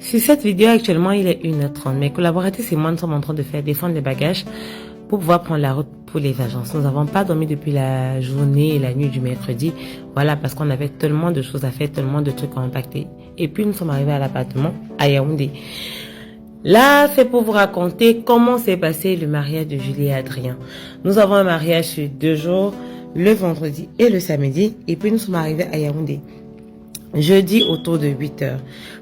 Sur cette vidéo, actuellement, il est 1h30. Mes collaboratrices et moi, nous sommes en train de faire descendre les bagages pour pouvoir prendre la route pour les agences. Nous n'avons pas dormi depuis la journée et la nuit du mercredi. Voilà, parce qu'on avait tellement de choses à faire, tellement de trucs à impacter. Et puis, nous sommes arrivés à l'appartement à Yaoundé. Là, c'est pour vous raconter comment s'est passé le mariage de Julie et Adrien. Nous avons un mariage sur 2 jours, le vendredi et le samedi. Et puis, nous sommes arrivés à Yaoundé jeudi autour de 8h.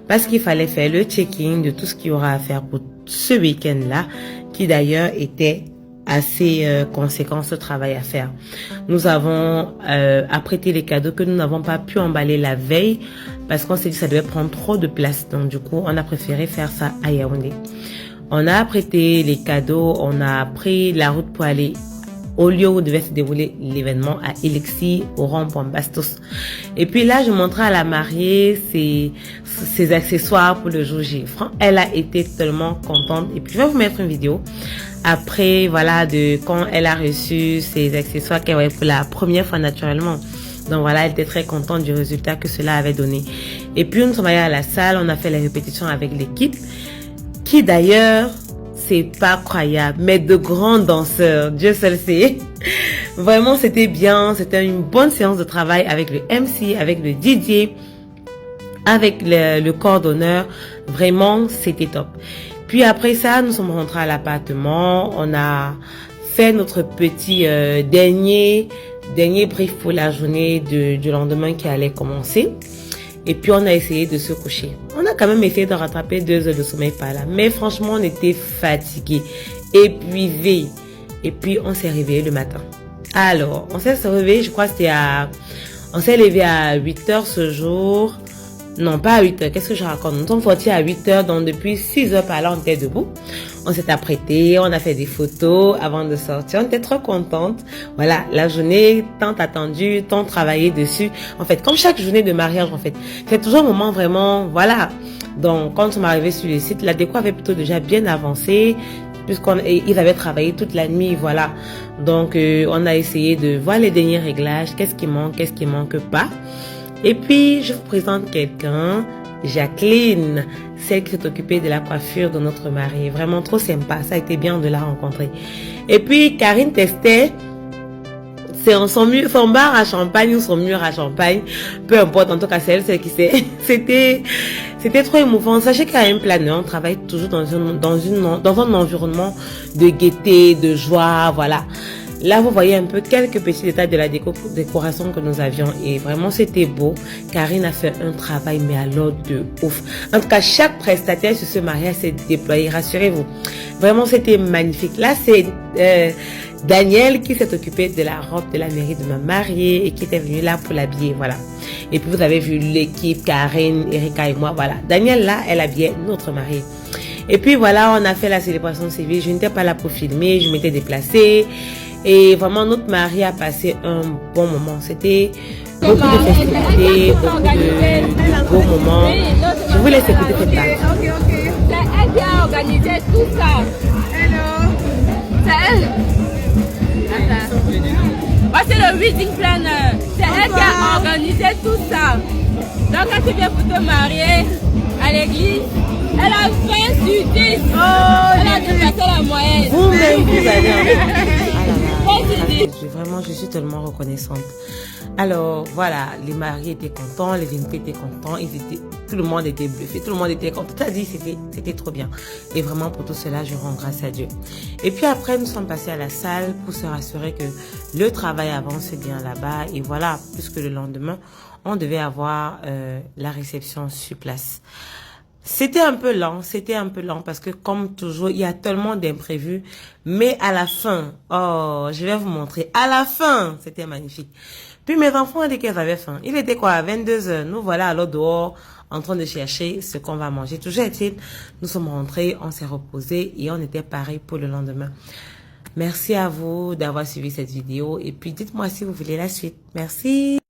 Parce qu'il fallait faire le check-in de tout ce qu'il y aura à faire pour ce week-end-là, qui d'ailleurs était assez conséquent, ce travail à faire. Nous avons apprêté les cadeaux que nous n'avons pas pu emballer la veille parce qu'on s'est dit que ça devait prendre trop de place. Donc du coup, on a préféré faire ça à Yaoundé. On a apprêté les cadeaux, on a pris la route pour aller au lieu où devait se dérouler l'événement à Elixir, au rond-point Bastos. Et puis là, je montrais à la mariée ses accessoires pour le jour J. Elle a été tellement contente. Et puis, je vais vous mettre une vidéo après, voilà, de quand elle a reçu ses accessoires qu'elle voyait pour la première fois naturellement. Donc voilà, elle était très contente du résultat que cela avait donné. Et puis, nous sommes allés à la salle, on a fait les répétitions avec l'équipe, qui d'ailleurs, c'est pas croyable, mais de grands danseurs, Dieu seul sait. Vraiment, c'était bien, c'était une bonne séance de travail avec le MC, avec le DJ, avec le coordonneur. Vraiment, c'était top. Puis après ça, nous sommes rentrés à l'appartement, on a fait notre petit dernier brief pour la journée du lendemain qui allait commencer. Et puis, on a essayé de se coucher. On a quand même essayé de rattraper 2 heures de sommeil par là. Mais franchement, on était fatigués, épuisés. Et puis, on s'est réveillé le matin. Alors, on s'est réveillé, je crois que c'était on s'est levé à 8 heures ce jour. Non, pas à 8 heures. Qu'est-ce que je raconte? Nous sommes sortis à 8 heures. Donc, depuis 6 heures par là, on était debout. On s'est apprêté, on a fait des photos avant de sortir. On était trop contente. Voilà, la journée tant attendue, tant travaillé dessus. En fait, comme chaque journée de mariage, en fait, c'est toujours un moment vraiment, voilà. Donc, quand on est arrivé sur le site, la déco avait plutôt déjà bien avancé, puisqu'ils avaient travaillé toute la nuit, voilà. Donc, on a essayé de voir les derniers réglages, qu'est-ce qui manque pas. Et puis, je vous présente quelqu'un, Jacqueline, celle qui s'est occupée de la coiffure de notre mari. Vraiment trop sympa, ça a été bien de la rencontrer. Et puis, Karine testait son bar à champagne ou son mur à champagne, peu importe, en tout cas c'est elle qui sait. C'était trop émouvant. Sachez qu'à un planeur, on travaille toujours dans un environnement de gaieté, de joie, voilà. Là, vous voyez un peu quelques petits détails de la décoration que nous avions et vraiment, c'était beau. Karine a fait un travail, mais alors de ouf. En tout cas, chaque prestataire sur ce mariage s'est déployé, rassurez-vous. Vraiment, c'était magnifique. Là, c'est Daniel qui s'est occupé de la robe de la mairie de ma mariée et qui était venu là pour l'habiller, voilà. Et puis, vous avez vu l'équipe, Karine, Erika et moi, voilà. Daniel, là, elle habillait notre mariée. Et puis, voilà, on a fait la célébration civile. Je n'étais pas là pour filmer, je m'étais déplacée. Et vraiment, notre mari a passé un bon moment. C'était beaucoup de festivités, beaucoup de beaux moments. Je vous laisse écouter cette part. C'est elle qui a organisé tout ça. Hello. C'est elle. C'est le wedding planner. C'est elle qui a organisé tout ça. Donc quand tu viens pour te marier à l'église, elle a 20 sur 10. Elle a dépassé la moyenne. Vous-même, vous avez Vraiment, je suis tellement reconnaissante. Alors, voilà, les mariés étaient contents, les invités étaient contents, tout le monde était bluffé, tout le monde était content. Tout a dit, c'était trop bien. Et vraiment, pour tout cela, je rends grâce à Dieu. Et puis après, nous sommes passés à la salle pour se rassurer que le travail avance bien là-bas. Et voilà, puisque le lendemain, on devait avoir la réception sur place. C'était un peu lent parce que comme toujours, il y a tellement d'imprévus. Mais à la fin, oh, je vais vous montrer. À la fin, c'était magnifique. Puis mes enfants ont dit qu'elles avaient faim. Il était quoi, 22h. Nous voilà alors dehors en train de chercher ce qu'on va manger. Toujours est-il, nous sommes rentrés, on s'est reposés et on était pareil pour le lendemain. Merci à vous d'avoir suivi cette vidéo et puis dites-moi si vous voulez la suite. Merci.